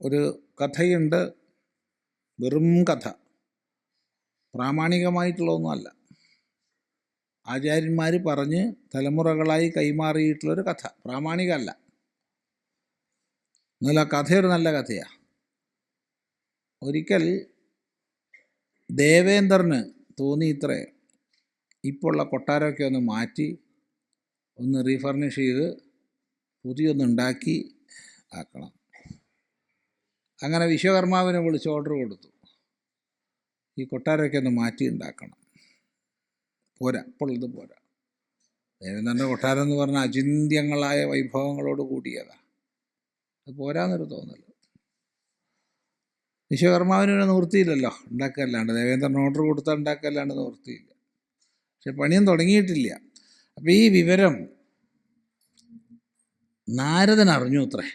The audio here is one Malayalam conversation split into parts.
ഒരു കഥയുണ്ട്, വെറും കഥ, പ്രാമാണികമായിട്ടുള്ളതൊന്നുമല്ല. ആചാര്യന്മാർ പറഞ്ഞ് തലമുറകളായി കൈമാറിയിട്ടുള്ളൊരു കഥ, പ്രാമാണികമല്ല. എന്നാൽ ആ കഥയൊരു നല്ല കഥയാണ്. ഒരിക്കൽ ദേവേന്ദ്രന് തോന്നിയിത്രേ, ഇപ്പോൾ ഉള്ള കൊട്ടാരമൊക്കെ ഒന്ന് മാറ്റി ഒന്ന് റീഫർണിഷ് ചെയ്ത് പുതിയൊന്നുണ്ടാക്കി ആക്കണം. അങ്ങനെ വിശ്വകർമാവിനെ വിളിച്ച് ഓർഡർ കൊടുത്തു, ഈ കൊട്ടാരമൊക്കെ ഒന്ന് മാറ്റി ഉണ്ടാക്കണം. പോരാ, ഇപ്പോൾ ഇത് പോരാ. ദേവേന്ദ്രൻ്റെ കൊട്ടാരം എന്ന് പറഞ്ഞാൽ അചിന്ത്യങ്ങളായ വൈഭവങ്ങളോട് കൂടിയതാണ്. അത് പോരാന്നൊരു തോന്നൽ. വിശ്വകർമാവിന് നിവൃത്തിയില്ലല്ലോ, ഉണ്ടാക്കല്ലാണ്ട്. ദേവേന്ദ്രൻ ഓർഡർ കൊടുത്താൽ ഉണ്ടാക്കല്ലാണ്ട് നിവൃത്തിയില്ല. പക്ഷെ പണിയും തുടങ്ങിയിട്ടില്ല. അപ്പോൾ ഈ വിവരം നാരദൻ അറിഞ്ഞു അത്രേ.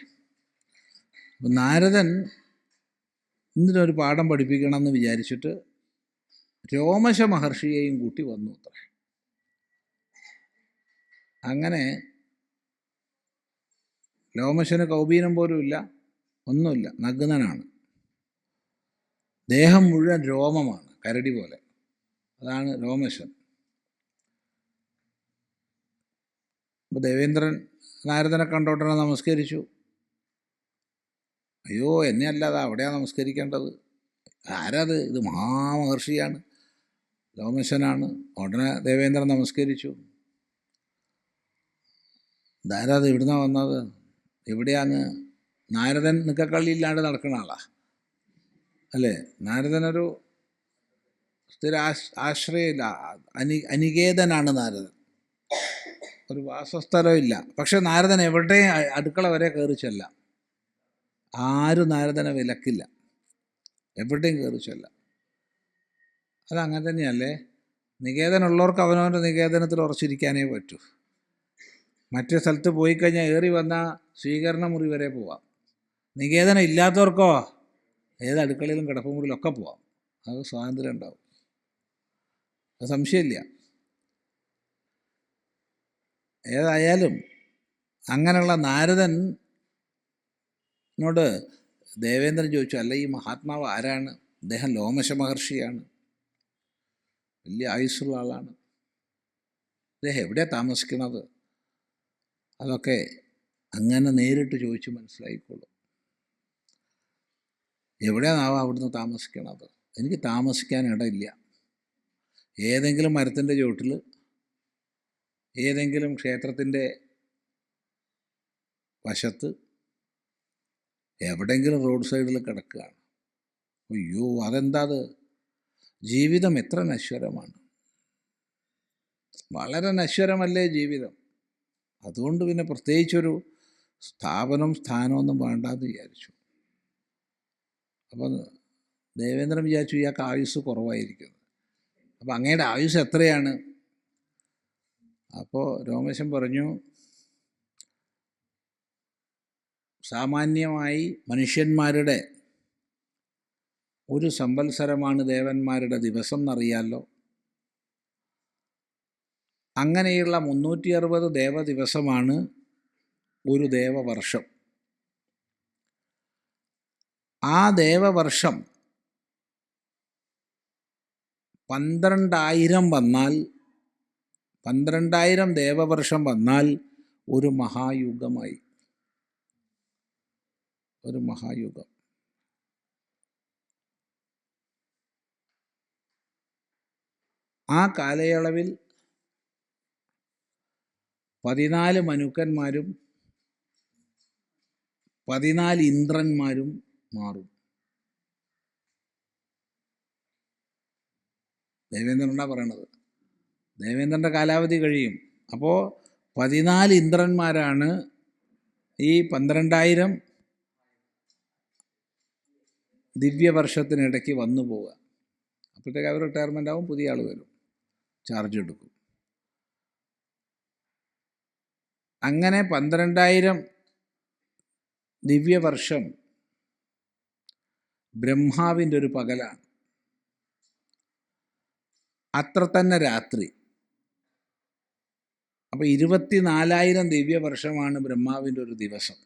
അപ്പം നാരദൻ ഇതിനൊരു പാഠം പഠിപ്പിക്കണമെന്ന് വിചാരിച്ചിട്ട് രോമശ മഹർഷിയെയും കൂട്ടി വന്നു അത്രേ. അങ്ങനെ രോമശന് കൗപീനം പോലും ഇല്ല, ഒന്നുമില്ല, നഗ്നനാണ്. ദേഹം മുഴുവൻ രോമമാണ്, കരടി പോലെ. അതാണ് രോമശൻ. അപ്പോൾ ദേവേന്ദ്രൻ നാരദനെ കണ്ടോട്ടനെ നമസ്കരിച്ചു. അയ്യോ, എന്നെ അല്ലാതെ അവിടെയാണ് നമസ്കരിക്കേണ്ടത്, ആരാത്, ഇത് മഹാമഹർഷിയാണ്, രോമശനാണ്. ഉടനെ ദേവേന്ദ്രൻ നമസ്കരിച്ചു. ധാരാത് എവിടുന്നാണ് വന്നത്, എവിടെയാന്ന്? നാരദൻ നിക്കക്കള്ളിയില്ലാണ്ട് നടക്കുന്ന ആളാ അല്ലേ? നാരദനൊരു സ്ഥിര ആശ്രയമില്ല, അനികേതനാണ് നാരദൻ, ഒരു വാസസ്ഥലമില്ല. പക്ഷെ നാരദൻ എവിടെയും അടുക്കള വരെ കയറി ചെല്ലാം. ആരും നാരദനെ വിലക്കില്ല, എവിടെയും കയറി ചെല്ലാം. അതങ്ങനെ തന്നെയല്ലേ? നികേതനുള്ളവർക്ക് അവനവൻ്റെ നികേതനത്തിൽ ഉറച്ചിരിക്കാനേ പറ്റൂ. മറ്റേ സ്ഥലത്ത് പോയി കഴിഞ്ഞാൽ ഏറി വന്നാൽ സ്വീകരണ മുറി വരെ പോവാം. നികേതനം ഇല്ലാത്തവർക്കോ ഏത് അടുക്കളയിലും കിടപ്പുമുറിയിലൊക്കെ പോവാം. അത് സ്വാതന്ത്ര്യം ഉണ്ടാവും, അത് സംശയമില്ല. ഏതായാലും അങ്ങനെയുള്ള നാരദനോട് ദേവേന്ദ്രൻ ചോദിച്ചു, അല്ല ഈ മഹാത്മാവ് ആരാണ്? അദ്ദേഹം ലോമശ മഹർഷിയാണ്, വലിയ ആയുസ്സുള്ള ആളാണ്. അദ്ദേഹം എവിടെയാണ് താമസിക്കുന്നത്? അതൊക്കെ അങ്ങനെ നേരിട്ട് ചോദിച്ച് മനസ്സിലായിക്കോളും. എവിടെയാണാവാം അവിടുന്ന് താമസിക്കണത്? എനിക്ക് താമസിക്കാൻ ഇടയില്ല. ഏതെങ്കിലും മരത്തിൻ്റെ ചുവട്ടിൽ, ഏതെങ്കിലും ക്ഷേത്രത്തിൻ്റെ വശത്ത്, എവിടെയെങ്കിലും റോഡ് സൈഡിൽ കിടക്കുകയാണ്. അയ്യോ, അതെന്താ? അത് ജീവിതം എത്ര നശ്വരമാണ്, വളരെ നശ്വരമല്ലേ ജീവിതം. അതുകൊണ്ട് പിന്നെ പ്രത്യേകിച്ചൊരു സ്ഥാനമൊന്നും വേണ്ടാന്ന് വിചാരിച്ചു. അപ്പം ദേവേന്ദ്രൻ വിചാരിച്ചു ഇയാൾക്ക് ആയുസ് കുറവായിരിക്കുന്നു. അപ്പം അങ്ങയുടെ ആയുസ് എത്രയാണ്? അപ്പോൾ രോമശൻ പറഞ്ഞു, സാമാന്യമായി മനുഷ്യന്മാരുടെ ഒരു സംവത്സരമാണ് ദേവന്മാരുടെ ദിവസം എന്നറിയാമല്ലോ. അങ്ങനെയുള്ള 360 ദേവദിവസമാണ് ഒരു ദേവവർഷം. ആ ദേവവർഷം 12,000 വന്നാൽ, 12,000 ദേവവർഷം വന്നാൽ ഒരു മഹായുഗമായി, ഒരു മഹായുഗം. ആ കാലയളവിൽ 14 മനുക്കന്മാരും 14 ഇന്ദ്രന്മാരും മാറും. ദേവേന്ദ്രനാ പറയണത്. ദേവേന്ദ്രൻ്റെ കാലാവധി കഴിയും. അപ്പോൾ 14 ഇന്ദ്രന്മാരാണ് ഈ 12,000 ദിവ്യവർഷത്തിനിടയ്ക്ക് വന്നു പോവുക. അപ്പോഴത്തേക്ക് അവർ റിട്ടയർമെൻ്റ് ആവും, പുതിയ ആൾ വരും, ചാർജ് എടുക്കും. അങ്ങനെ 12,000 ദിവ്യവർഷം ബ്രഹ്മാവിൻ്റെ ഒരു പകലാണ്. അത്ര തന്നെ രാത്രി. അപ്പോൾ 24,000 ദിവ്യവർഷമാണ് ബ്രഹ്മാവിൻ്റെ ഒരു ദിവസം.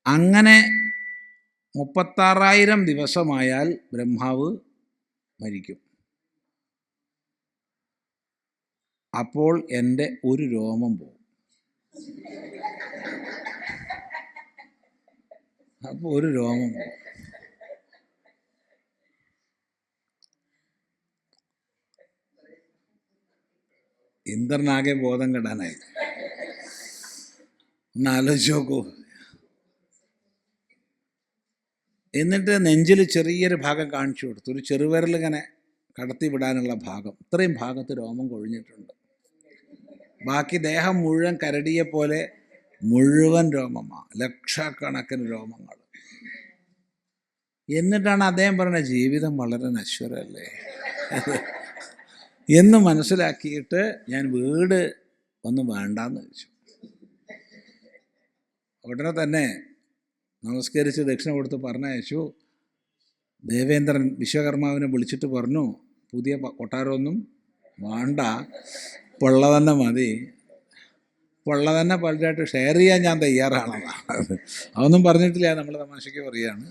അങ്ങനെ 36,000 ദിവസമായാൽ ബ്രഹ്മാവ് മരിക്കും. അപ്പോൾ എൻ്റെ ഒരു രോമം പോകും. അപ്പോൾ ഒരു രോമം പോകും. ഇന്ദ്രനാകെ ബോധം കെടാനായി. ഒന്ന് ആലോചിച്ച് നോക്കൂ. എന്നിട്ട് നെഞ്ചിൽ ചെറിയൊരു ഭാഗം കാണിച്ചു കൊടുത്തു, ഒരു ചെറുവിരൽ ഇങ്ങനെ കടത്തി വിടാനുള്ള ഭാഗം. ഇത്രയും ഭാഗത്ത് രോമം കൊഴിഞ്ഞിട്ടുണ്ട്. ബാക്കി ദേഹം മുഴുവൻ കരടിയെ പോലെ മുഴുവൻ രോമമാണ്, ലക്ഷക്കണക്കിന് രോമങ്ങൾ. എന്നിട്ടാണ് അദ്ദേഹം പറയുന്നത്, ജീവിതം വളരെ നശ്വരല്ലേ എന്ന് മനസ്സിലാക്കിയിട്ട് ഞാൻ വീട് ഒന്നും വേണ്ടാന്ന് വെച്ചു. ഉടനെ തന്നെ നമസ്കരിച്ച് ദക്ഷിണ കൊടുത്ത് പറഞ്ഞയച്ചു. ദേവേന്ദ്രൻ വിശ്വകർമാവിനെ വിളിച്ചിട്ട് പറഞ്ഞു, പുതിയ കൊട്ടാരമൊന്നും വേണ്ട, പൊള്ള തന്നെ മതി, പൊള്ള തന്നെ പലരായിട്ട് ഷെയർ ചെയ്യാൻ ഞാൻ തയ്യാറാണെന്നാണ്. അതൊന്നും പറഞ്ഞിട്ടില്ല, നമ്മൾ തമാശയ്ക്ക് പറയുകയാണ്.